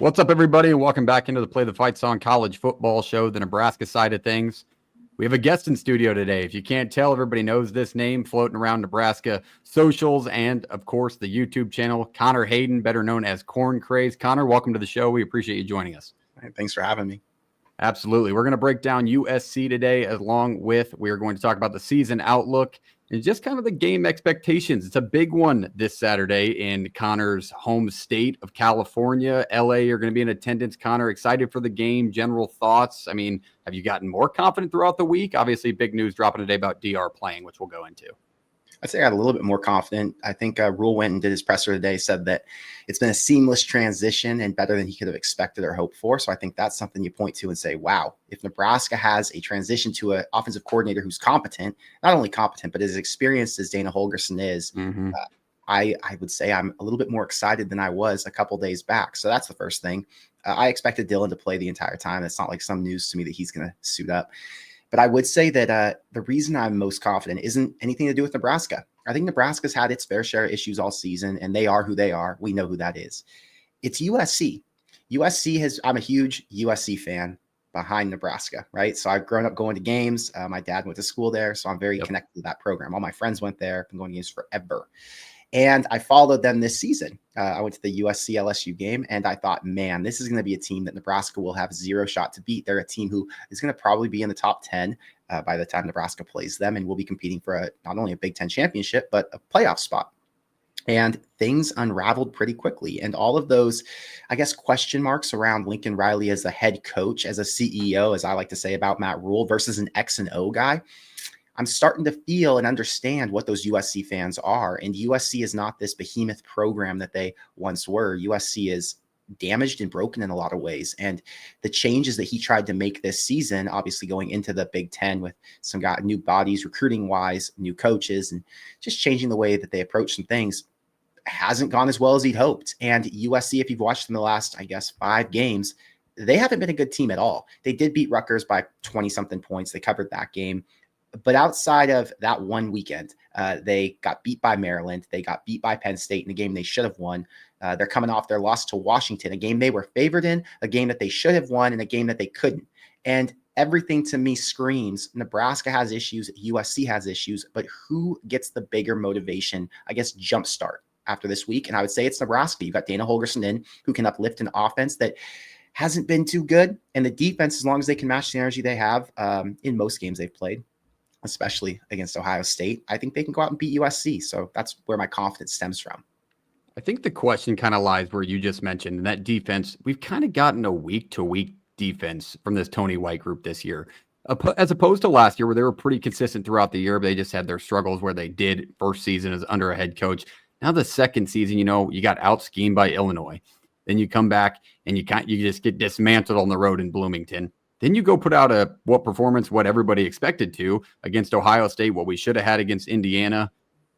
What's up, everybody, and welcome back into the Play the Fight Song College Football Show, the Nebraska side of things. We have a guest in studio today. If you can't tell, everybody knows this name floating around Nebraska socials and, of course, the YouTube channel. Connor Hayden, better known as Corn Craze. Connor, welcome to the show. We appreciate you joining us. Right, thanks for having me. Absolutely. We're going to break down USC today, along with we are going to talk about the season outlook and just kind of the game expectations. It's a big one this Saturday in Connor's home state of California. LA, you're going to be in attendance. Connor, excited for the game, general thoughts? I mean, have you gotten more confident throughout the week? Obviously, big news dropping today about DR playing, which we'll go into. I'd say I got a little bit more confident. I think Rule went and did his presser today, said that it's been a seamless transition and better than he could have expected or hoped for. So I think that's something you point to and say, wow, if Nebraska has a transition to an offensive coordinator who's competent, not only competent, but as experienced as Dana Holgorsen is, I would say I'm a little bit more excited than I was a couple days back. So that's the first thing. I expected Dylan to play the entire time. It's not like some news to me that he's going to suit up. But I would say that the reason I'm most confident isn't anything to do with Nebraska. I think Nebraska's had its fair share of issues all season, and they are who they are. We know who that is. It's USC. I'm a huge USC fan behind Nebraska, right? So I've grown up going to games. My dad went to school there, so I'm very connected to that program. All my friends went there. I've been going to games forever. And I followed them this season. I went to the USC LSU game, and I thought, man, this is going to be a team that Nebraska will have zero shot to beat. They're a team who is going to probably be in the top 10 by the time Nebraska plays them, and will be competing for not only a Big Ten championship, but a playoff spot. And things unraveled pretty quickly. And all of those, I guess, question marks around Lincoln Riley as a head coach, as a CEO, as I like to say about Matt Rule, versus an X and O guy, I'm starting to feel and understand what those USC fans are. And USC is not this behemoth program that they once were. USC is damaged and broken in a lot of ways. And the changes that he tried to make this season, obviously going into the Big Ten with some new bodies, recruiting wise, new coaches, and just changing the way that they approach some things, hasn't gone as well as he'd hoped. And USC, if you've watched them the last, 5 games, they haven't been a good team at all. They did beat Rutgers by 20 something points. They covered that game. But outside of that one weekend, they got beat by Maryland. They got beat by Penn State in a game they should have won. They're coming off their loss to Washington, a game they were favored in, a game that they should have won, and a game that they couldn't. And everything to me screams Nebraska has issues, USC has issues, but who gets the bigger motivation, jumpstart after this week? And I would say it's Nebraska. You've got Dana Holgorsen in, who can uplift an offense that hasn't been too good. And the defense, as long as they can match the energy they have in most games they've played, especially against Ohio State, I think they can go out and beat USC. So that's where my confidence stems from. I think the question kind of lies where you just mentioned, and that defense, we've kind of gotten a week-to-week defense from this Tony White group this year, as opposed to last year where they were pretty consistent throughout the year, but they just had their struggles where they did first season as under a head coach. Now the second season, you got out-schemed by Illinois. Then you come back and you just get dismantled on the road in Bloomington. Then you go put out what everybody expected to against Ohio State, what we should have had against Indiana.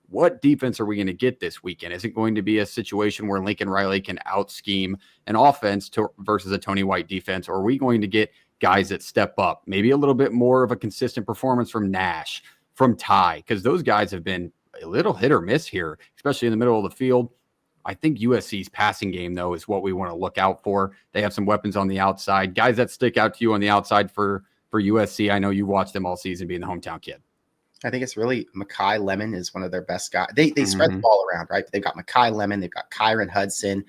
What defense are we going to get this weekend? Is it going to be a situation where Lincoln Riley can out-scheme an offense versus a Tony White defense? Or are we going to get guys that step up? Maybe a little bit more of a consistent performance from Nash, from Ty, because those guys have been a little hit or miss here, especially in the middle of the field. I think USC's passing game, though, is what we want to look out for. They have some weapons on the outside. Guys that stick out to you on the outside for USC. I know you watched them all season being the hometown kid. I think it's really Mekhi Lemon is one of their best guys. They spread the ball around, right? They've got Mekhi Lemon, they've got Kyron Hudson,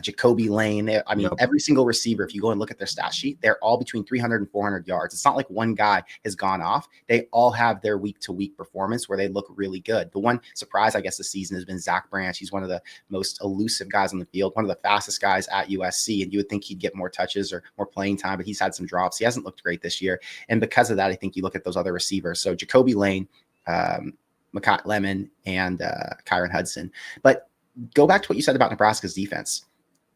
Jacoby Lane. Every single receiver, if you go and look at their stat sheet, they're all between 300 and 400 yards. It's not like one guy has gone off. They all have their week-to-week performance where they look really good. The one surprise, I guess, this season has been Zach Branch. He's one of the most elusive guys on the field, one of the fastest guys at USC, and you would think he'd get more touches or more playing time, but he's had some drops. He hasn't looked great this year. And because of that, I think you look at those other receivers. So Jacoby Lane, Mekhi Lemon, and Kyron Hudson. But go back to what you said about Nebraska's defense.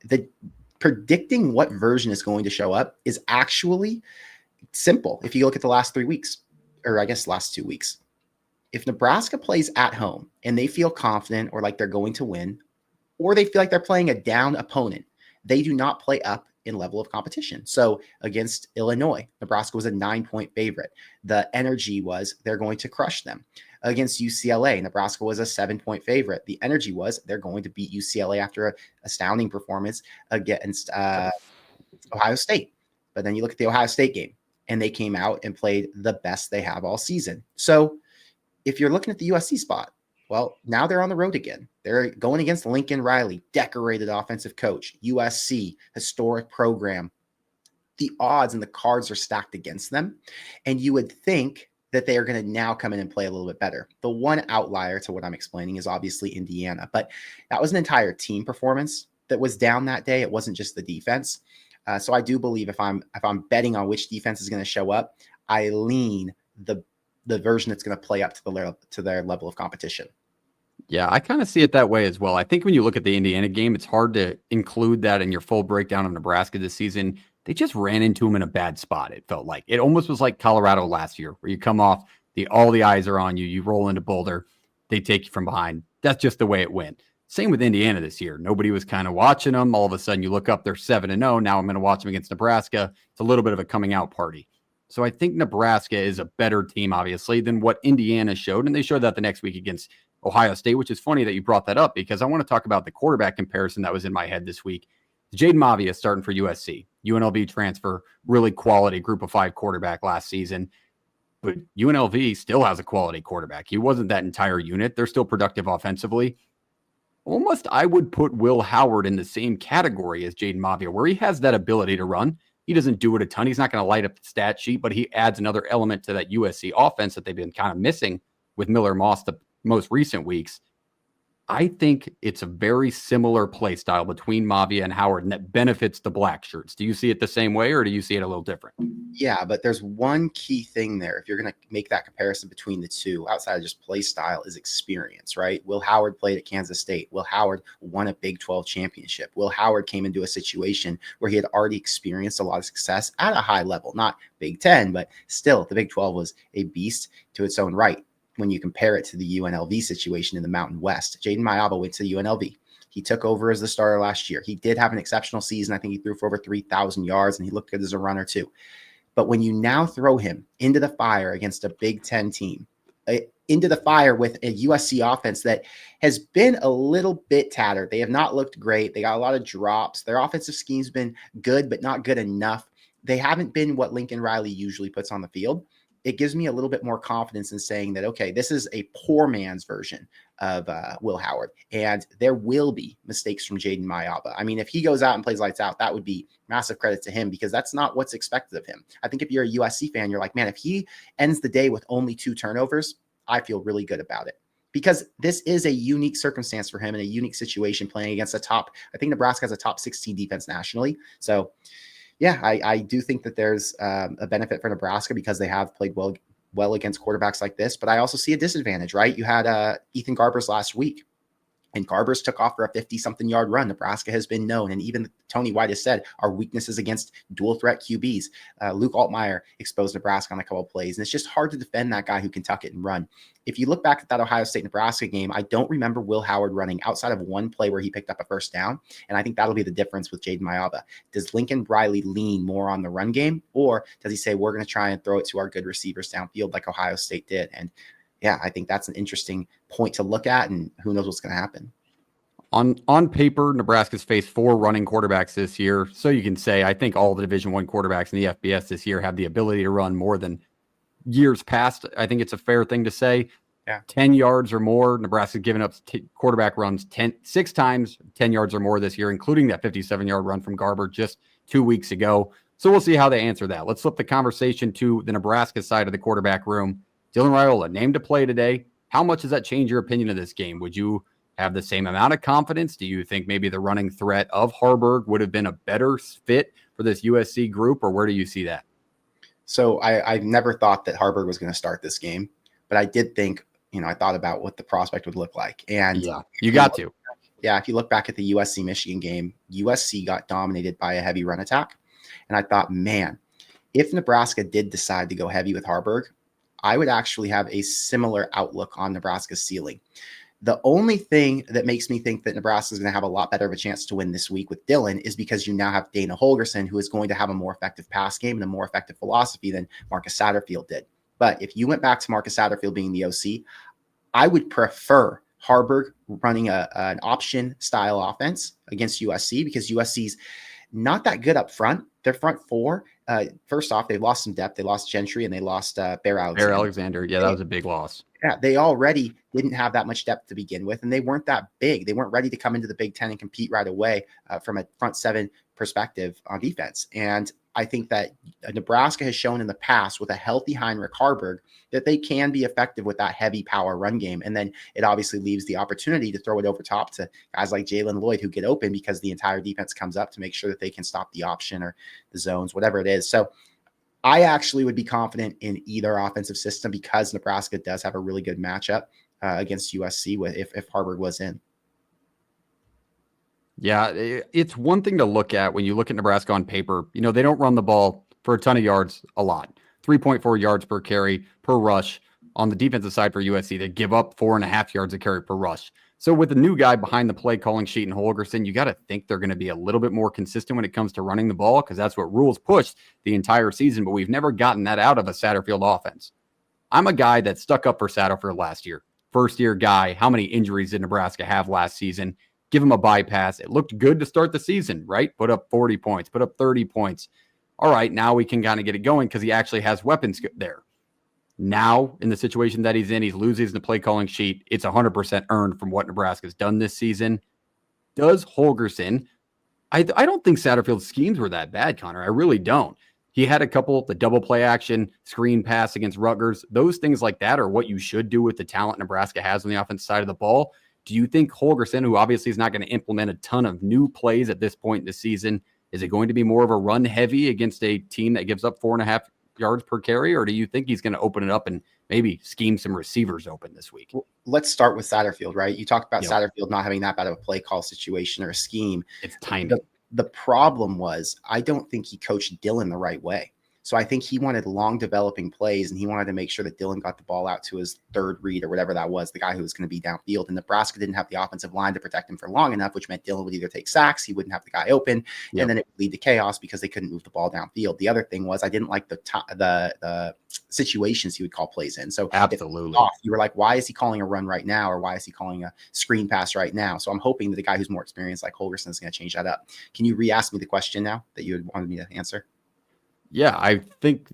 The predicting what version is going to show up is actually simple. If you look at the last 3 weeks, or I guess last 2 weeks, if Nebraska plays at home and they feel confident or like they're going to win, or they feel like they're playing a down opponent, they do not play up in level of competition. So against Illinois, Nebraska was a 9-point favorite. The energy was they're going to crush them. Against UCLA, Nebraska was a 7-point favorite. The energy was they're going to beat UCLA after an astounding performance against Ohio State. But then you look at the Ohio State game, and they came out and played the best they have all season. So if you're looking at the USC spot, well, now they're on the road again. They're going against Lincoln Riley, decorated offensive coach, USC, historic program. The odds and the cards are stacked against them. And you would think that they are going to now come in and play a little bit better. The one outlier to what I'm explaining is obviously Indiana, but that was an entire team performance that was down that day. It wasn't just the defense. So I do believe if I'm betting on which defense is going to show up, I lean the version that's going to play up to their level of competition. Yeah, I kind of see it that way as well. I think when you look at the Indiana game, it's hard to include that in your full breakdown of Nebraska this season. They just ran into him in a bad spot. It felt like it almost was like Colorado last year, where you come off all the eyes are on you. You roll into Boulder, they take you from behind. That's just the way it went. Same with Indiana this year. Nobody was kind of watching them. All of a sudden, you look up, they're 7-0. Now I'm going to watch them against Nebraska. It's a little bit of a coming out party. So I think Nebraska is a better team, obviously, than what Indiana showed. And they showed that the next week against Ohio State, which is funny that you brought that up because I want to talk about the quarterback comparison that was in my head this week. Jaden Mavia starting for USC, UNLV transfer, really quality group of 5 quarterback last season. But UNLV still has a quality quarterback. He wasn't that entire unit. They're still productive offensively. Almost I would put Will Howard in the same category as Jaden Mavia, where he has that ability to run. He doesn't do it a ton. He's not going to light up the stat sheet, but he adds another element to that USC offense that they've been kind of missing with Miller Moss the most recent weeks. I think it's a very similar play style between Mavia and Howard, and that benefits the black shirts. Do you see it the same way, or do you see it a little different? Yeah, but there's one key thing there. If you're going to make that comparison between the two, outside of just play style, is experience, right? Will Howard played at Kansas State. Will Howard won a Big 12 championship. Will Howard came into a situation where he had already experienced a lot of success at a high level, not Big 10, but still the Big 12 was a beast to its own right. When you compare it to the UNLV situation in the Mountain West, Jaden Maiava went to UNLV. He took over as the starter last year. He did have an exceptional season. I think he threw for over 3,000 yards, and he looked good as a runner too. But when you now throw him into the fire against a Big 10 team, into the fire with a USC offense that has been a little bit tattered. They have not looked great. They got a lot of drops. Their offensive scheme's been good, but not good enough. They haven't been what Lincoln Riley usually puts on the field. It gives me a little bit more confidence in saying that, okay, this is a poor man's version of Will Howard, and there will be mistakes from Jaden Maiava. I mean, if he goes out and plays lights out, that would be massive credit to him because that's not what's expected of him. I think if you're a USC fan, you're like, man, if he ends the day with only 2 turnovers, I feel really good about it. Because this is a unique circumstance for him and a unique situation playing against I think Nebraska has a top 16 defense nationally. So yeah, I do think that there's a benefit for Nebraska because they have played well against quarterbacks like this. But I also see a disadvantage, right? You had Ethan Garbers last week, and Garbers took off for a 50-something yard run. Nebraska has been known, and even Tony White has said, our weaknesses against dual threat QBs. Luke Altmaier exposed Nebraska on a couple of plays, and it's just hard to defend that guy who can tuck it and run. If you look back at that Ohio State-Nebraska game, I don't remember Will Howard running outside of one play where he picked up a first down, and I think that'll be the difference with Jaden Maiava. Does Lincoln Riley lean more on the run game, or does he say, we're going to try and throw it to our good receivers downfield like Ohio State did? And yeah, I think that's an interesting point to look at, and who knows what's going to happen. On paper, Nebraska's faced 4 running quarterbacks this year. So you can say, I think all the Division I quarterbacks in the FBS this year have the ability to run more than years past. I think it's a fair thing to say. Yeah. 10 yards or more. Nebraska's given up quarterback runs 6 times, 10 yards or more this year, including that 57-yard run from Garber just 2 weeks ago. So we'll see how they answer that. Let's flip the conversation to the Nebraska side of the quarterback room. Dylan Raiola, named to play today. How much does that change your opinion of this game? Would you have the same amount of confidence? Do you think maybe the running threat of Harburg would have been a better fit for this USC group, or where do you see that? So I never thought that Harburg was going to start this game, but I did think, I thought about what the prospect would look like. And yeah, you got to. Yeah, if you look back at the USC-Michigan game, USC got dominated by a heavy run attack. And I thought, man, if Nebraska did decide to go heavy with Harburg, I would actually have a similar outlook on Nebraska's ceiling. The only thing that makes me think that Nebraska is going to have a lot better of a chance to win this week with Dylan is because you now have Dana Holgorsen, who is going to have a more effective pass game and a more effective philosophy than Marcus Satterfield did. But if you went back to Marcus Satterfield being the OC, I would prefer Harburg running an option style offense against USC, because USC's not that good up front. Their front four, first off, they lost some depth. They lost Gentry and they lost Bear Alexander. Yeah, that was a big loss. Yeah, they already didn't have that much depth to begin with, and they weren't that big. They weren't ready to come into the Big Ten and compete right away from a front seven perspective on defense. And I think that Nebraska has shown in the past with a healthy Heinrich Harburg that they can be effective with that heavy power run game. And then it obviously leaves the opportunity to throw it over top to guys like Jalen Lloyd, who get open because the entire defense comes up to make sure that they can stop the option or the zones, whatever it is. So I actually would be confident in either offensive system because Nebraska does have a really good matchup against USC if Harburg was in. Yeah, it's one thing to look at when you look at Nebraska on paper. You know, they don't run the ball for a ton of yards a lot. 3.4 yards per carry per rush. On the defensive side for USC, they give up 4.5 yards a carry per rush. So with a new guy behind the play calling sheet in Holgorsen, you got to think they're going to be a little bit more consistent when it comes to running the ball, because that's what Rule's pushed the entire season, but we've never gotten that out of a Satterfield offense. I'm a guy that stuck up for Satterfield last year. First-year guy. How many injuries did Nebraska have last season? Give him a bypass. It looked good to start the season, right? Put up 40 points, put up 30 points. All right, now we can kind of get it going because he actually has weapons there. Now, in the situation that he's in, he's losing the play calling sheet. It's 100% earned from what Nebraska's done this season. Does Holgorsen, I don't think Satterfield's schemes were that bad, Connor. I really don't. He had a couple, the double play action, screen pass against Rutgers. Those things like that are what you should do with the talent Nebraska has on the offensive side of the ball. Do you think Holgorsen, who obviously is not going to implement a ton of new plays at this point in the season, is it going to be more of a run heavy against a team that gives up 4.5 yards per carry, or do you think he's going to open it up and maybe scheme some receivers open this week? Well, let's start with Satterfield, right? You talked about Satterfield not having that bad of a play call situation or a scheme. It's timing. The problem was I don't think he coached Dylan the right way. So I think he wanted long developing plays, and he wanted to make sure that Dylan got the ball out to his third read or whatever that was, the guy who was going to be downfield. And Nebraska didn't have the offensive line to protect him for long enough, which meant Dylan would either take sacks, he wouldn't have the guy open, and then it would lead to chaos because they couldn't move the ball downfield. The other thing was I didn't like the situations he would call plays in. So absolutely, you were like, why is he calling a run right now, or why is he calling a screen pass right now? So I'm hoping that the guy who's more experienced like Holgorsen is going to change that up. Can you re-ask me the question now that you had wanted me to answer? Yeah, I think.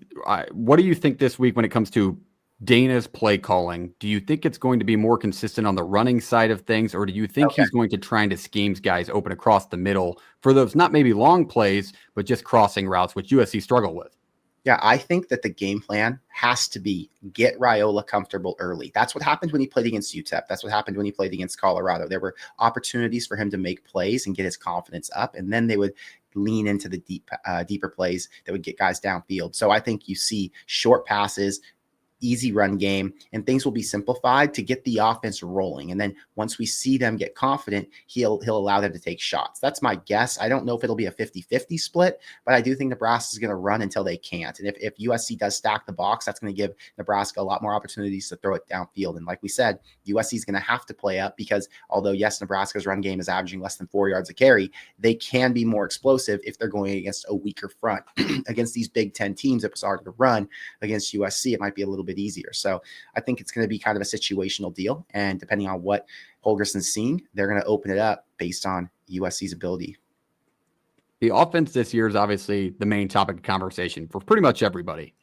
What do you think this week when it comes to Dana's play calling? Do you think it's going to be more consistent on the running side of things, or do you think he's going to try to scheme guys open across the middle for those not maybe long plays, but just crossing routes, which USC struggle with? Yeah, I think that the game plan has to be get Raiola comfortable early. That's what happened when he played against UTEP. That's what happened when he played against Colorado. There were opportunities for him to make plays and get his confidence up, and then they would lean into the deeper plays that would get guys downfield. So I think you see short passes, easy run game, and things will be simplified to get the offense rolling. And then once we see them get confident, he'll allow them to take shots. That's my guess. I don't know if it'll be a 50-50 split, but I do think Nebraska is going to run until they can't. And if USC does stack the box, that's going to give Nebraska a lot more opportunities to throw it downfield. And like we said, USC is going to have to play up because although, yes, Nebraska's run game is averaging less than 4 yards a carry, they can be more explosive if they're going against a weaker front. Against these Big Ten teams, if it's hard to run against USC, it might be a little bit easier. So I think it's going to be kind of a situational deal. And depending on what Holgorsen's seeing, they're going to open it up based on USC's ability. The offense this year is obviously the main topic of conversation for pretty much everybody.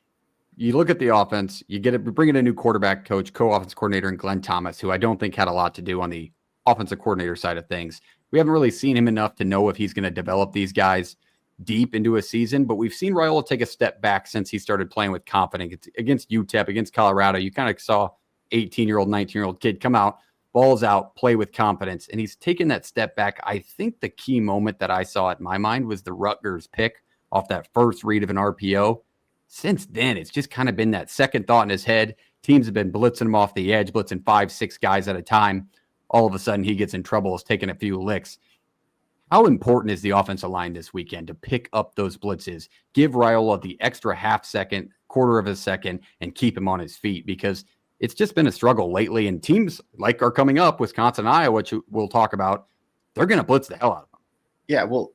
You look at the offense, bring in a new quarterback coach, co-offense coordinator, and Glenn Thomas, who I don't think had a lot to do on the offensive coordinator side of things. We haven't really seen him enough to know if he's going to develop these guys deep into a season, but we've seen Raiola take a step back since he started playing with confidence against UTEP, against Colorado. You kind of saw 18-year-old, 19-year-old kid come out, balls out, play with confidence, and he's taken that step back. I think the key moment that I saw in my mind was the Rutgers pick off that first read of an RPO. Since then, it's just kind of been that second thought in his head. Teams have been blitzing him off the edge, blitzing 5-6 guys at a time. All of a sudden, he gets in trouble, is taking a few licks. How important is the offensive line this weekend to pick up those blitzes, give Raiola the extra half second, quarter of a second, and keep him on his feet? Because it's just been a struggle lately. And teams like are coming up, Wisconsin, Iowa, which we'll talk about, they're going to blitz the hell out of them. Yeah, well,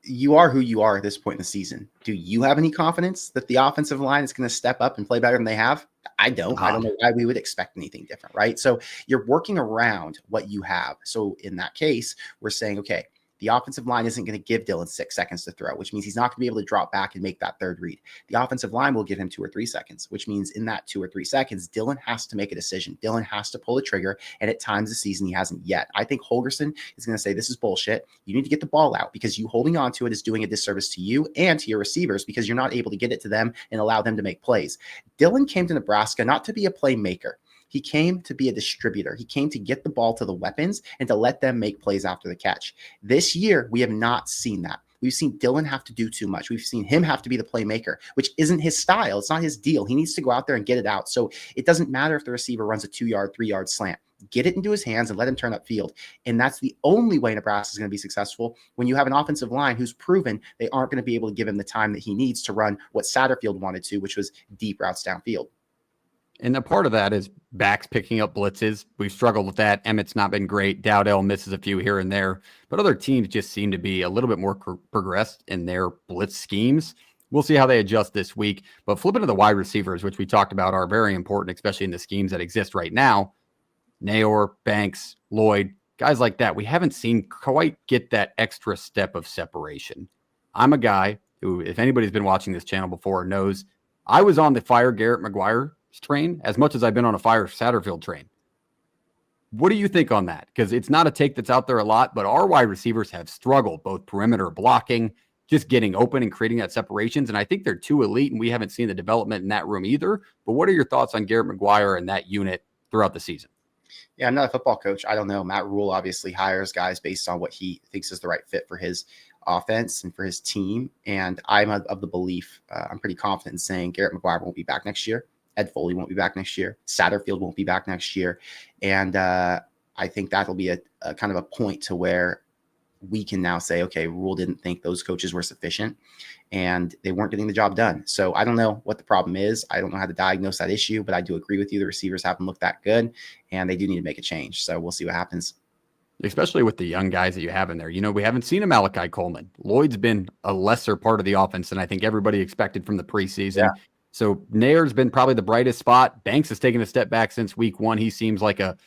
you are who you are at this point in the season. Do you have any confidence that the offensive line is going to step up and play better than they have? I don't. I don't know why we would expect anything different, right? So you're working around what you have. So in that case, we're saying, okay, the offensive line isn't going to give Dylan 6 seconds to throw, which means he's not going to be able to drop back and make that third read. The offensive line will give him 2 or 3 seconds, which means in that 2 or 3 seconds, Dylan has to make a decision. Dylan has to pull the trigger, and at times this season, he hasn't yet. I think Holgerson is going to say, this is bullshit. You need to get the ball out because you holding on to it is doing a disservice to you and to your receivers because you're not able to get it to them and allow them to make plays. Dylan came to Nebraska not to be a playmaker. He came to be a distributor. He came to get the ball to the weapons and to let them make plays after the catch. This year, we have not seen that. We've seen Dylan have to do too much. We've seen him have to be the playmaker, which isn't his style. It's not his deal. He needs to go out there and get it out. So it doesn't matter if the receiver runs a 2-yard, 3-yard slant. Get it into his hands and let him turn upfield. And that's the only way Nebraska is going to be successful when you have an offensive line who's proven they aren't going to be able to give him the time that he needs to run what Satterfield wanted to, which was deep routes downfield. And a part of that is backs picking up blitzes. We've struggled with that. Emmett's not been great. Dowdell misses a few here and there, but other teams just seem to be a little bit more progressed in their blitz schemes. We'll see how they adjust this week. But flipping to the wide receivers, which we talked about, are very important, especially in the schemes that exist right now. Nayor, Banks, Lloyd, guys like that, we haven't seen quite get that extra step of separation. I'm a guy who, if anybody's been watching this channel before, knows I was on the fire Garrett McGuire train as much as I've been on a fire Satterfield train. What do you think on that? Because it's not a take that's out there a lot, but our wide receivers have struggled, both perimeter blocking, just getting open and creating that separations. And I think they're too elite, and we haven't seen the development in that room either. But what are your thoughts on Garrett McGuire and that unit throughout the season? Yeah, I'm not a football coach. I don't know. Matt Rule obviously hires guys based on what he thinks is the right fit for his offense and for his team. And I'm of the belief, I'm pretty confident in saying Garrett McGuire won't be back next year. Ed Foley won't be back next year. Satterfield won't be back next year. And I think that'll be a kind of a point to where we can now say, okay, Rule didn't think those coaches were sufficient and they weren't getting the job done. So I don't know what the problem is. I don't know how to diagnose that issue, but I do agree with you. The receivers haven't looked that good and they do need to make a change. So we'll see what happens. Especially with the young guys that you have in there. You know, we haven't seen a Malachi Coleman. Lloyd's been a lesser part of the offense than I think everybody expected from the preseason. Yeah. So Nair's been probably the brightest spot. Banks has taken a step back since week 1. He seems like a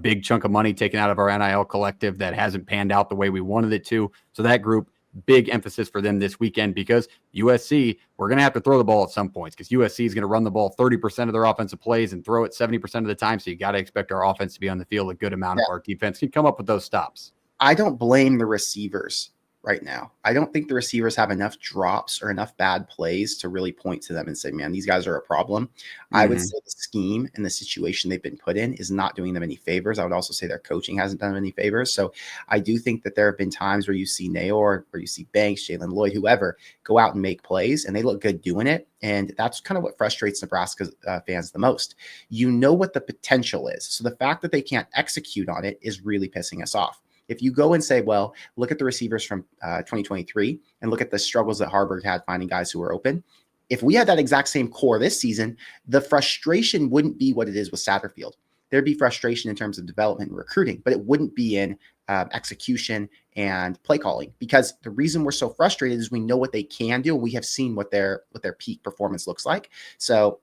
big chunk of money taken out of our NIL collective that hasn't panned out the way we wanted it to. So that group, big emphasis for them this weekend because USC, we're going to have to throw the ball at some points because USC is going to run the ball 30% of their offensive plays and throw it 70% of the time. So you got to expect our offense to be on the field a good amount of our defense can come up with those stops. I don't blame the receivers right now. I don't think the receivers have enough drops or enough bad plays to really point to them and say, man, these guys are a problem. Mm-hmm. I would say the scheme and the situation they've been put in is not doing them any favors. I would also say their coaching hasn't done them any favors. So I do think that there have been times where you see Nayor, where you see Banks, Jalen Lloyd, whoever, go out and make plays and they look good doing it. And that's kind of what frustrates Nebraska fans the most. You know what the potential is. So the fact that they can't execute on it is really pissing us off. If you go and say, well, look at the receivers from 2023 and look at the struggles that Harburg had finding guys who were open. If we had that exact same core this season, the frustration wouldn't be what it is with Satterfield. There'd be frustration in terms of development and recruiting, but it wouldn't be in execution and play calling because the reason we're so frustrated is we know what they can do. And we have seen what their peak performance looks like. So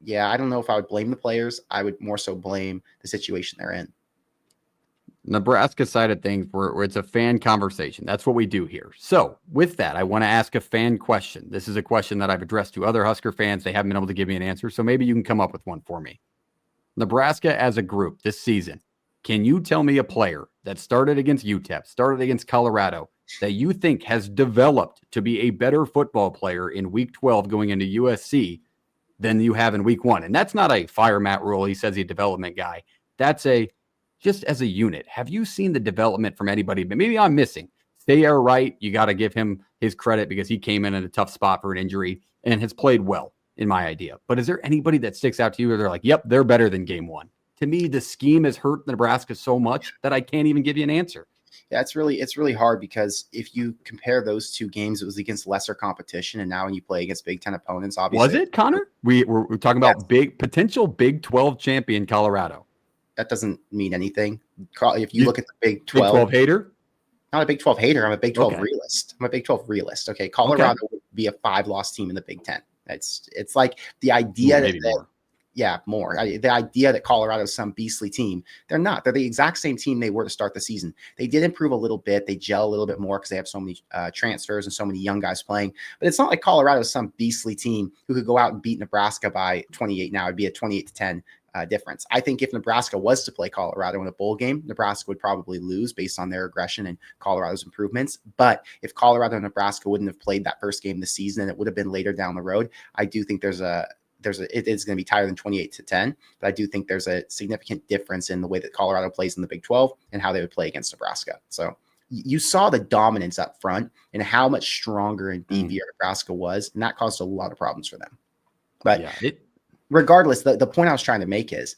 yeah, I don't know if I would blame the players. I would more so blame the situation they're in. Nebraska side of things where it's a fan conversation. That's what we do here. So with that, I want to ask a fan question. This is a question that I've addressed to other Husker fans. They haven't been able to give me an answer. So maybe you can come up with one for me. Nebraska as a group this season, can you tell me a player that started against UTEP, started against Colorado, that you think has developed to be a better football player in week 12 going into USC than you have in week 1? And that's not a fire Matt Rule. He says he's a development guy. That's just as a unit, have you seen the development from anybody? But maybe I'm missing. Thayer Wright, you got to give him his credit because he came in at a tough spot for an injury and has played well, in my idea. But is there anybody that sticks out to you where they're like, yep, they're better than game 1? To me, the scheme has hurt Nebraska so much that I can't even give you an answer. Yeah, it's really hard because if you compare those two games, it was against lesser competition, and now when you play against Big Ten opponents, Was obviously, it, Connor? We're talking yeah, about potential Big 12 champion Colorado. that doesn't mean anything. If you You look at the Big Big 12, 12 hater? not a Big 12 hater, I'm a Big 12 Okay. realist. I'm a Big 12 realist. Okay, Okay. Colorado would be a 5-loss team in the Big Ten. It's like the Ooh, idea maybe that more. yeah, more. The idea that Colorado is some beastly team, they're not. They're the exact same team they were to start the season. They did improve a little bit. They gel a little bit more because they have so many transfers and so many young guys playing. But it's not like Colorado is some beastly team who could go out and beat Nebraska by 28 now. It'd be a 28-10 difference. I think if Nebraska was to play Colorado in a bowl game, Nebraska would probably lose based on their aggression and Colorado's improvements. But if Colorado and Nebraska wouldn't have played that first game this season and it would have been later down the road, I do think it is going to be tighter than 28-10, but I do think there's a significant difference in the way that Colorado plays in the Big 12 and how they would play against Nebraska. So you saw the dominance up front and how much stronger and beefier Nebraska was, and that caused a lot of problems for them. But yeah, regardless, the point I was trying to make is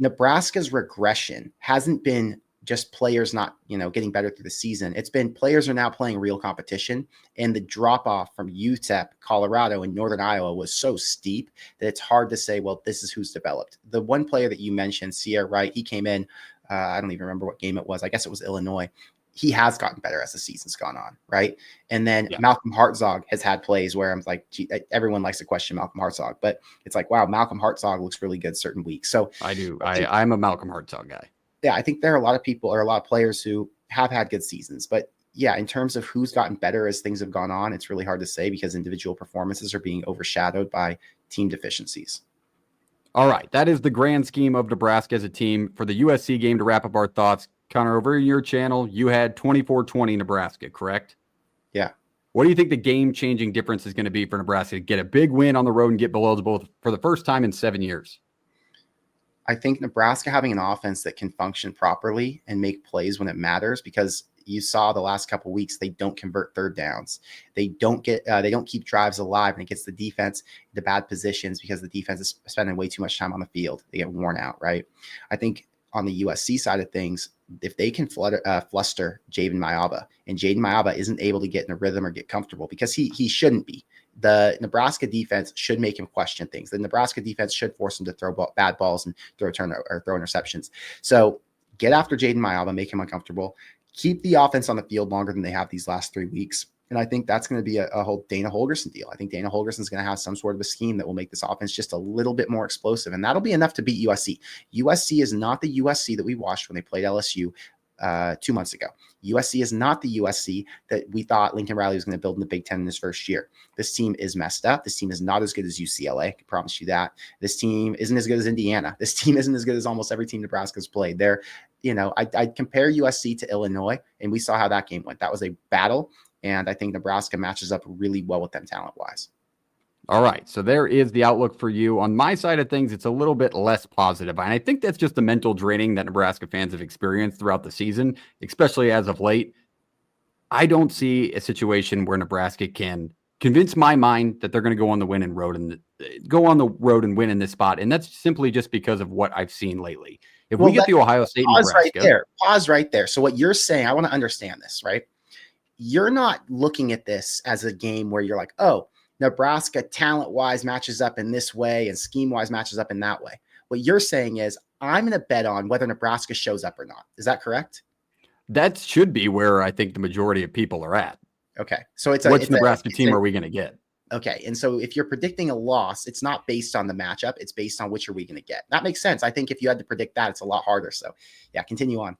Nebraska's regression hasn't been just players not, getting better through the season. It's been players are now playing real competition, and the drop off from UTEP, Colorado, and Northern Iowa was so steep that it's hard to say, well, this is who's developed. The one player that you mentioned, Sierra Wright, he came in, I don't even remember what game it was. I guess it was Illinois. He has gotten better as the season's gone on, right? And then Malcolm Hartzog has had plays where I'm like, gee, everyone likes to question Malcolm Hartzog, but it's like, wow, Malcolm Hartzog looks really good certain weeks. So I do. I'm a Malcolm Hartzog guy. Yeah, I think there are a lot of people or a lot of players who have had good seasons, but yeah, in terms of who's gotten better as things have gone on, it's really hard to say because individual performances are being overshadowed by team deficiencies. All right. That is the grand scheme of Nebraska as a team. For the USC game, to wrap up our thoughts, Connor, over your channel, you had 24-20 Nebraska, correct? Yeah. What do you think the game-changing difference is going to be for Nebraska to get a big win on the road and get below the bowl for the first time in 7 years? I think Nebraska having an offense that can function properly and make plays when it matters, because you saw the last couple of weeks, they don't convert third downs. They don't keep drives alive, and it gets the defense into bad positions because the defense is spending way too much time on the field. They get worn out, right? I think on the USC side of things, if they can fluster Jaden Mayaba, and Jaden Mayaba isn't able to get in a rhythm or get comfortable because he shouldn't be. The Nebraska defense should make him question things. The Nebraska defense should force him to throw bad balls and throw interceptions. So get after Jaden Mayaba, make him uncomfortable, keep the offense on the field longer than they have these last 3 weeks. And I think that's going to be a whole Dana Holgorsen deal. I think Dana Holgorsen is going to have some sort of a scheme that will make this offense just a little bit more explosive. And that'll be enough to beat USC. USC is not the USC that we watched when they played LSU 2 months ago. USC is not the USC that we thought Lincoln Riley was going to build in the Big Ten in his first year. This team is messed up. This team is not as good as UCLA. I can promise you that. This team isn't as good as Indiana. This team isn't as good as almost every team Nebraska's played. I'd compare USC to Illinois, and we saw how that game went. That was a battle, and I think Nebraska matches up really well with them talent-wise. All right. So there is the outlook for you. On my side of things, it's a little bit less positive. And I think that's just the mental draining that Nebraska fans have experienced throughout the season, especially as of late. I don't see a situation where Nebraska can convince my mind that they're going to go on the road and win in this spot. And that's simply just because of what I've seen lately. If we get the Ohio State, pause right there. So what you're saying, I want to understand this, right? You're not looking at this as a game where you're like, oh, Nebraska talent-wise matches up in this way and scheme-wise matches up in that way. What you're saying is, I'm going to bet on whether Nebraska shows up or not. Is that correct? That should be where I think the majority of people are at. Okay. So which Nebraska team are we going to get? Okay. And so if you're predicting a loss, it's not based on the matchup. It's based on which are we going to get. That makes sense. I think if you had to predict that, it's a lot harder. So yeah, continue on.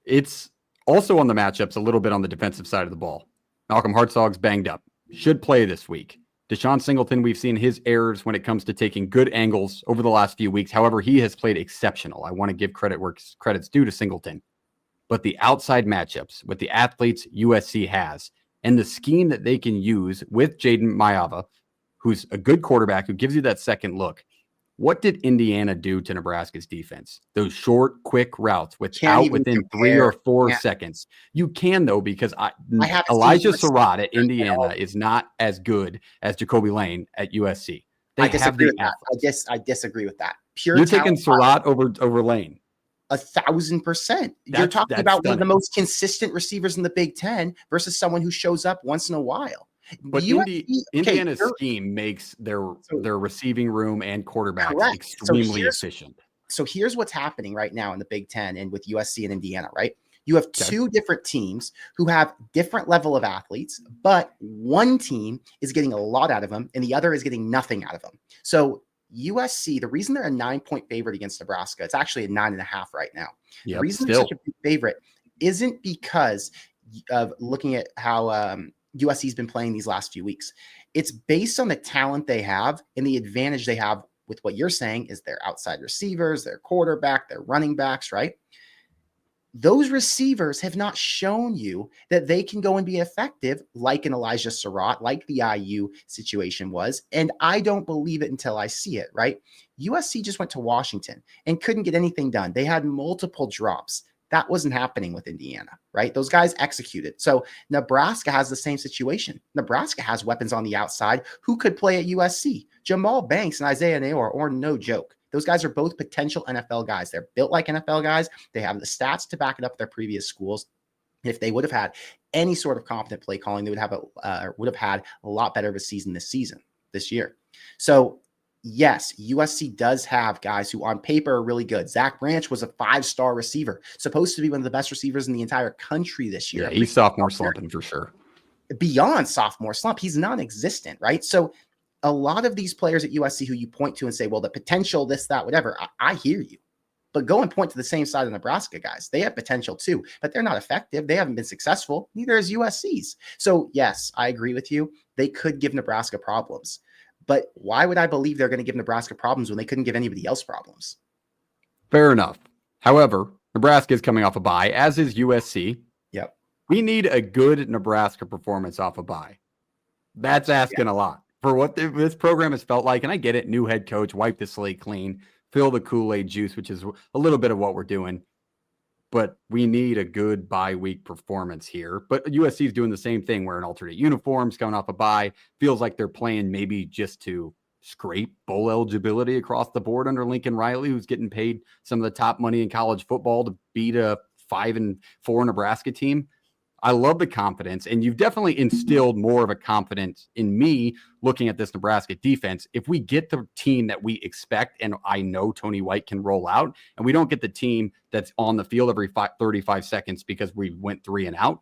It's also on the matchups, a little bit on the defensive side of the ball. Malcolm Hartzog's banged up. Should play this week. Deshaun Singleton, we've seen his errors when it comes to taking good angles over the last few weeks. However, he has played exceptional. I want to give credit where credit's due to Singleton. But the outside matchups with the athletes USC has and the scheme that they can use with Jaden Mayava, who's a good quarterback who gives you that second look. What did Indiana do to Nebraska's defense? Those short, quick routes within 3 or 4 seconds. You can, though, because Elijah Surratt at Indiana is not as good as Jacoby Lane at USC. I disagree with that. I disagree with that. You're taking Surratt over Lane. 1,000%. You're That's talking about one of the stunning. most consistent receivers in the Big Ten versus someone who shows up once in a while. But Indiana's scheme makes their receiving room and quarterbacks correct. extremely efficient. So here's what's happening right now in the Big Ten and with USC and Indiana, right? You have two different teams who have different level of athletes, but one team is getting a lot out of them and the other is getting nothing out of them. So USC, the reason they're a 9-point favorite against Nebraska, it's actually a 9.5 right now. The reason they're such a big favorite isn't because of looking at how USC has been playing these last few weeks. It's based on the talent they have and the advantage they have with what you're saying is their outside receivers, their quarterback, their running backs, right? Those receivers have not shown you that they can go and be effective like an Elijah Surratt, like the IU situation was. And I don't believe it until I see it, right? USC just went to Washington and couldn't get anything done. They had multiple drops. That wasn't happening with Indiana, right? Those guys executed. So Nebraska has the same situation. Nebraska has weapons on the outside who could play at USC. Jamal Banks and Isaiah Neyor are no joke. Those guys are both potential NFL guys. They're built like NFL guys. They have the stats to back it up at their previous schools. If they would have had any sort of competent play calling, they would have had a lot better of a season this year. So yes, USC does have guys who on paper are really good. Zach Branch was a 5-star receiver, supposed to be one of the best receivers in the entire country this year. Yeah, he's sophomore slumping for sure. Beyond sophomore slump, he's non-existent, right? So a lot of these players at USC who you point to and say, well, the potential, this, that, whatever, I hear you. But go and point to the same side of Nebraska guys. They have potential too, but they're not effective. They haven't been successful. Neither is USC's. So yes, I agree with you. They could give Nebraska problems. But why would I believe they're going to give Nebraska problems when they couldn't give anybody else problems? Fair enough. However, Nebraska is coming off a bye, as is USC. Yep. We need a good Nebraska performance off a bye. That's asking a lot for what this program has felt like. And I get it. New head coach, wipe the slate clean, fill the Kool-Aid juice, which is a little bit of what we're doing. But we need a good bye week performance here. But USC is doing the same thing, wearing alternate uniforms, coming off a bye. Feels like they're playing maybe just to scrape bowl eligibility across the board under Lincoln Riley, who's getting paid some of the top money in college football to beat a 5-4 Nebraska team. I love the confidence, and you've definitely instilled more of a confidence in me looking at this Nebraska defense. If we get the team that we expect, and I know Tony White can roll out, and we don't get the team that's on the field every 35 seconds because we went 3 and out,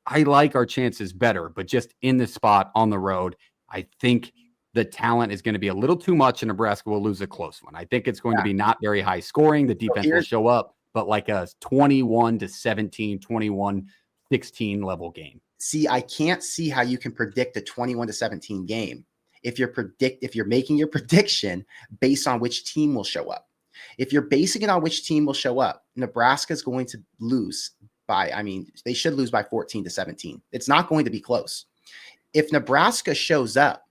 I like our chances better. But just in this spot on the road, I think the talent is going to be a little too much, and Nebraska will lose a close one. I think it's going to be not very high scoring. The defense will show up, but like a 21-17, 21-16 level game. See, I can't see how you can predict a 21-17 game if you're making your prediction based on which team will show up. If you're basing it on which team will show up, Nebraska is going to lose they should lose by 14-17. It's not going to be close. If Nebraska shows up,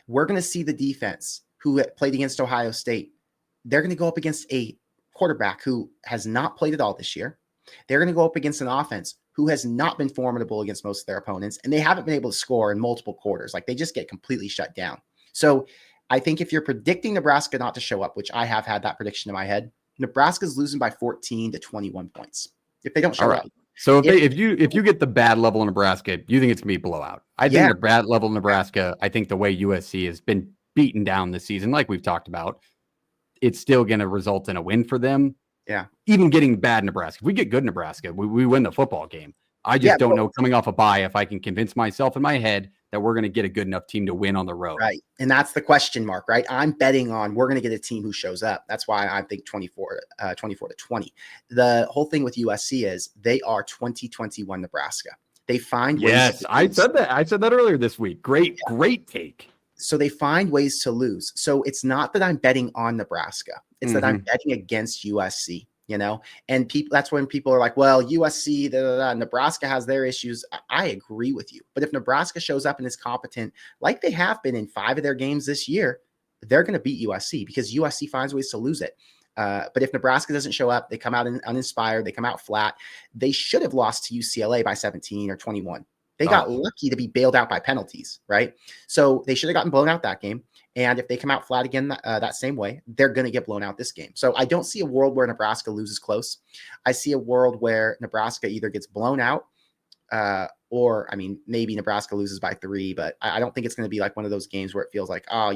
we're going to see the defense who played against Ohio State. They're going to go up against a quarterback who has not played at all this year. They're going to go up against an offense who has not been formidable against most of their opponents, and they haven't been able to score in multiple quarters. Like, they just get completely shut down. So I think if you're predicting Nebraska not to show up, which I have had that prediction in my head, Nebraska's losing by 14 to 21 points if they don't show up. So if you get the bad level of Nebraska, you think it's gonna be a blowout? I think the bad level of Nebraska, I think the way USC has been beaten down this season, like we've talked about, it's still going to result in a win for them. Yeah. Even getting bad Nebraska. If we get good Nebraska, we win the football game. I just don't know, coming off a bye, if I can convince myself in my head that we're going to get a good enough team to win on the road. Right. And that's the question mark, right? I'm betting on we're going to get a team who shows up. That's why I think 24-20. The whole thing with USC is they are 2021 Nebraska. They find ways. Yes, I said that. I said that earlier this week. Great take. So they find ways to lose. So it's not that I'm betting on Nebraska. It's that I'm betting against USC, and that's when people are like, well, USC, Nebraska has their issues. I agree with you. But if Nebraska shows up and is competent, like they have been in 5 of their games this year, they're going to beat USC because USC finds ways to lose it. But if Nebraska doesn't show up, they come out uninspired, they come out flat. They should have lost to UCLA by 17 or 21. They got lucky to be bailed out by penalties, right? So they should have gotten blown out that game. And if they come out flat again that same way, they're going to get blown out this game. So I don't see a world where Nebraska loses close. I see a world where Nebraska either gets blown out or, I mean, maybe Nebraska loses by 3, but I don't think it's going to be like one of those games where it feels like, oh,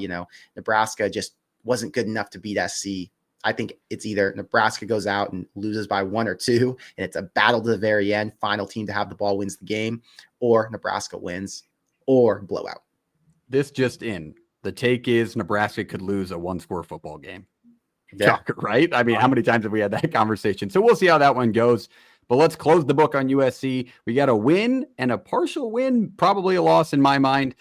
Nebraska just wasn't good enough to beat SC. I think it's either Nebraska goes out and loses by 1 or 2, and it's a battle to the very end. Final team to have the ball wins the game, or Nebraska wins, or blowout. This just in. The take is Nebraska could lose a 1-score football game. Yeah. Shocker, right? I mean, how many times have we had that conversation? So we'll see how that one goes. But let's close the book on USC. We got a win and a partial win, probably a loss in my mind,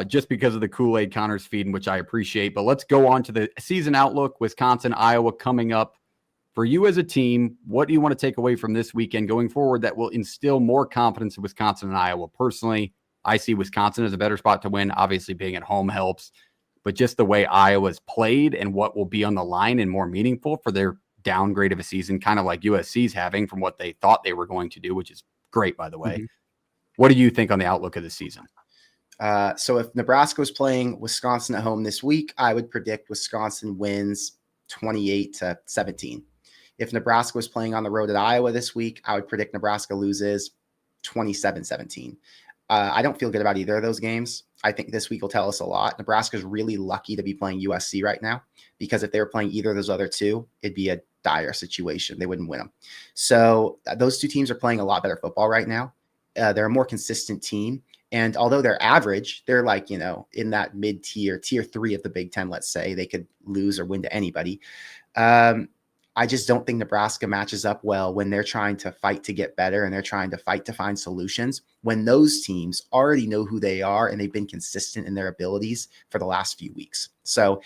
just because of the Kool-Aid Connor's feeding, which I appreciate. But let's go on to the season outlook. Wisconsin, Iowa coming up. For you as a team, what do you want to take away from this weekend going forward that will instill more confidence in Wisconsin and Iowa? Personally, I see Wisconsin as a better spot to win. Obviously, being at home helps. But just the way Iowa's played and what will be on the line and more meaningful for their downgrade of a season, kind of like USC's having from what they thought they were going to do, which is great, by the way. Mm-hmm. What do you think on the outlook of the season? So if Nebraska was playing Wisconsin at home this week, I would predict Wisconsin wins 28-17. If Nebraska was playing on the road at Iowa this week, I would predict Nebraska loses 27-17. I don't feel good about either of those games. I think this week will tell us a lot. Nebraska's really lucky to be playing USC right now, because if they were playing either of those other two, it'd be a dire situation. They wouldn't win them. So those two teams are playing a lot better football right now. They're a more consistent team. And although they're average, they're like, in that mid-tier, tier 3 of the Big Ten, let's say. They could lose or win to anybody. I just don't think Nebraska matches up well when they're trying to fight to get better and they're trying to fight to find solutions, when those teams already know who they are and they've been consistent in their abilities for the last few weeks. So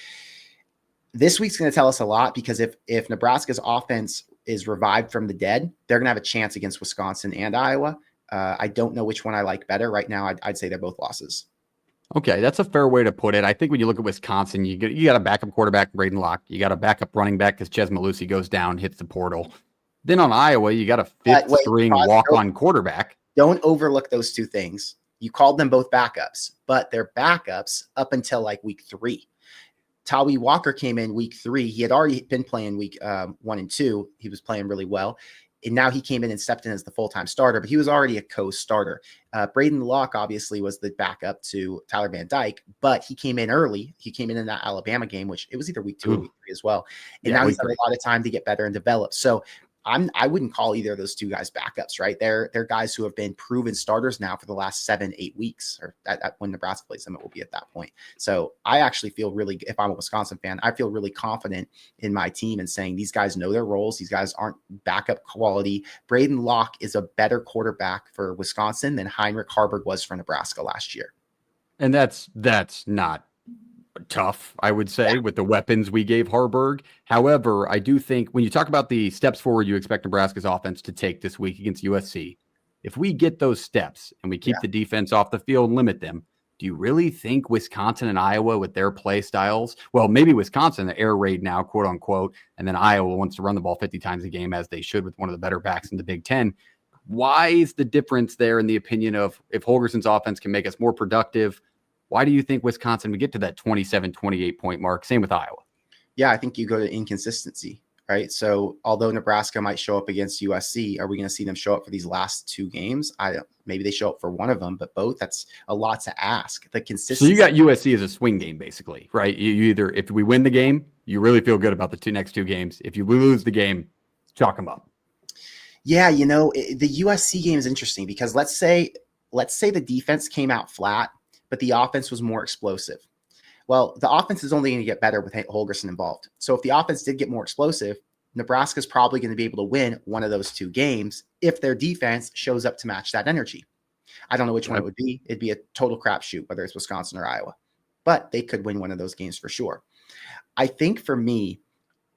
this week's going to tell us a lot, because if Nebraska's offense is revived from the dead, they're going to have a chance against Wisconsin and Iowa. I don't know which one I like better. Right now, I'd say they're both losses. Okay, that's a fair way to put it. I think when you look at Wisconsin, you got a backup quarterback, Braden Locke. You got a backup running back because Ches Malusi goes down, hits the portal. Then on Iowa, you got a fifth-string walk-on quarterback. Don't overlook those two things. You called them both backups, but they're backups up until like week 3. Tawi Walker came in week 3. He had already been playing week 1 and 2. He was playing really well. And now he came in and stepped in as the full-time starter, but he was already a co-starter. Braden Locke obviously was the backup to Tyler Van Dyke, but he came in early. He came in that Alabama game, which it was either week 2 or week 3 as well. And now he's had a lot of time to get better and develop. So I wouldn't call either of those two guys backups, right? They're guys who have been proven starters now for the last 7-8 weeks, or when Nebraska plays them, it will be at that point. So I actually feel really, if I'm a Wisconsin fan, I feel really confident in my team and saying these guys know their roles. These guys aren't backup quality. Braden Locke is a better quarterback for Wisconsin than Heinrich Haarberg was for Nebraska last year. And that's not tough, I would say, with the weapons we gave Haarberg. However, I do think when you talk about the steps forward you expect Nebraska's offense to take this week against USC, if we get those steps and we keep the defense off the field and limit them, do you really think Wisconsin and Iowa with their play styles, well, maybe Wisconsin, the air raid now, quote unquote, and then Iowa wants to run the ball 50 times a game as they should with one of the better backs in the Big Ten. Why is the difference there in the opinion of if Holgerson's offense can make us more productive? Why do you think Wisconsin would get to that 27, 28 point mark? Same with Iowa. Yeah, I think you go to inconsistency, right? So although Nebraska might show up against USC, are we going to see them show up for these last 2 games? Maybe they show up for one of them, but both, that's a lot to ask. The consistency. So you got USC as a swing game, basically, right? You either, if we win the game, you really feel good about the next 2 games. If you lose the game, chalk them up. Yeah, the USC game is interesting because let's say the defense came out flat, but the offense was more explosive. Well, the offense is only going to get better with Holgerson involved. So if the offense did get more explosive, Nebraska's probably going to be able to win one of those 2 games if their defense shows up to match that energy. I don't know which one it would be. It'd be a total crapshoot, whether it's Wisconsin or Iowa. But they could win one of those games for sure. I think for me,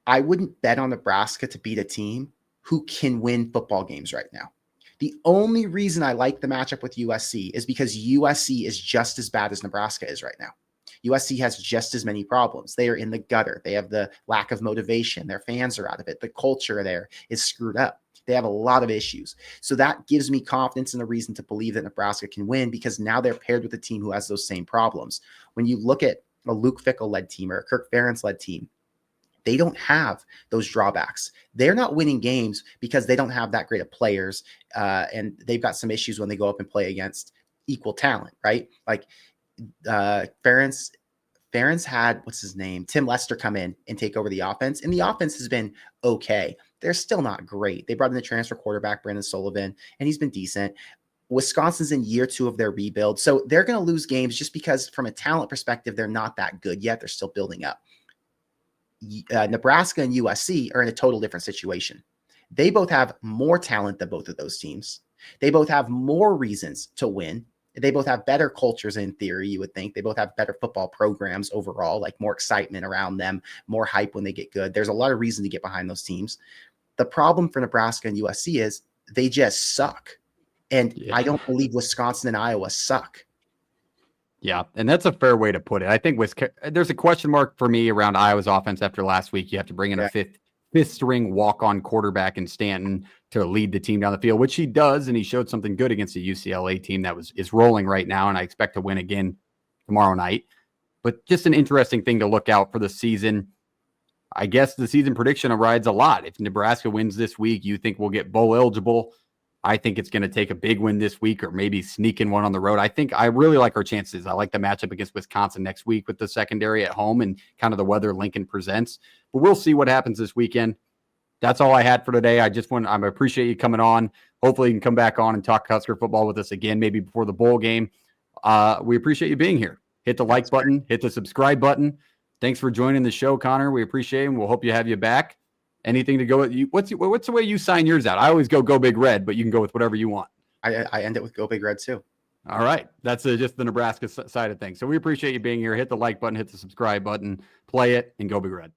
I wouldn't bet on Nebraska to beat a team who can win football games right now. The only reason I like the matchup with USC is because USC is just as bad as Nebraska is right now. USC has just as many problems. They are in the gutter. They have the lack of motivation. Their fans are out of it. The culture there is screwed up. They have a lot of issues. So that gives me confidence and a reason to believe that Nebraska can win, because now they're paired with a team who has those same problems. When you look at a Luke Fickell led team or a Kirk Ferentz led team, they don't have those drawbacks. They're not winning games because they don't have that great of players, and they've got some issues when they go up and play against equal talent, right? Like Ferentz had, what's his name, Tim Lester come in and take over the offense, and the offense has been okay. They're still not great. They brought in the transfer quarterback, Brandon Sullivan, and he's been decent. Wisconsin's in year 2 of their rebuild, so they're going to lose games just because from a talent perspective, they're not that good yet. They're still building up. Nebraska and USC are in a total different situation. They both have more talent than both of those teams. They both have more reasons to win. They both have better cultures in theory, you would think. They both have better football programs overall, like more excitement around them, more hype when they get good. There's a lot of reason to get behind those teams. The problem for Nebraska and USC is they just suck. And I don't believe Wisconsin and Iowa suck. Yeah, and that's a fair way to put it. I think there's a question mark for me around Iowa's offense after last week. You have to bring in a fifth string walk-on quarterback in Stanton to lead the team down the field, which he does, and he showed something good against the UCLA team that is rolling right now, and I expect to win again tomorrow night. But just an interesting thing to look out for the season. I guess the season prediction rides a lot. If Nebraska wins this week, you think we'll get bowl eligible. I think it's going to take a big win this week or maybe sneak in one on the road. I really like our chances. I like the matchup against Wisconsin next week with the secondary at home and kind of the weather Lincoln presents. But we'll see what happens this weekend. That's all I had for today. I appreciate you coming on. Hopefully you can come back on and talk Husker football with us again, maybe before the bowl game. We appreciate you being here. Hit the like button, hit the subscribe button. Thanks for joining the show, Connor. We appreciate it, and we'll hope you have you back. Anything to go with you? What's the way you sign yours out? I always go Big Red, but you can go with whatever you want. I end it with Go Big Red too. All right. That's just the Nebraska side of things. So we appreciate you being here. Hit the like button, hit the subscribe button, play it, and Go Big Red.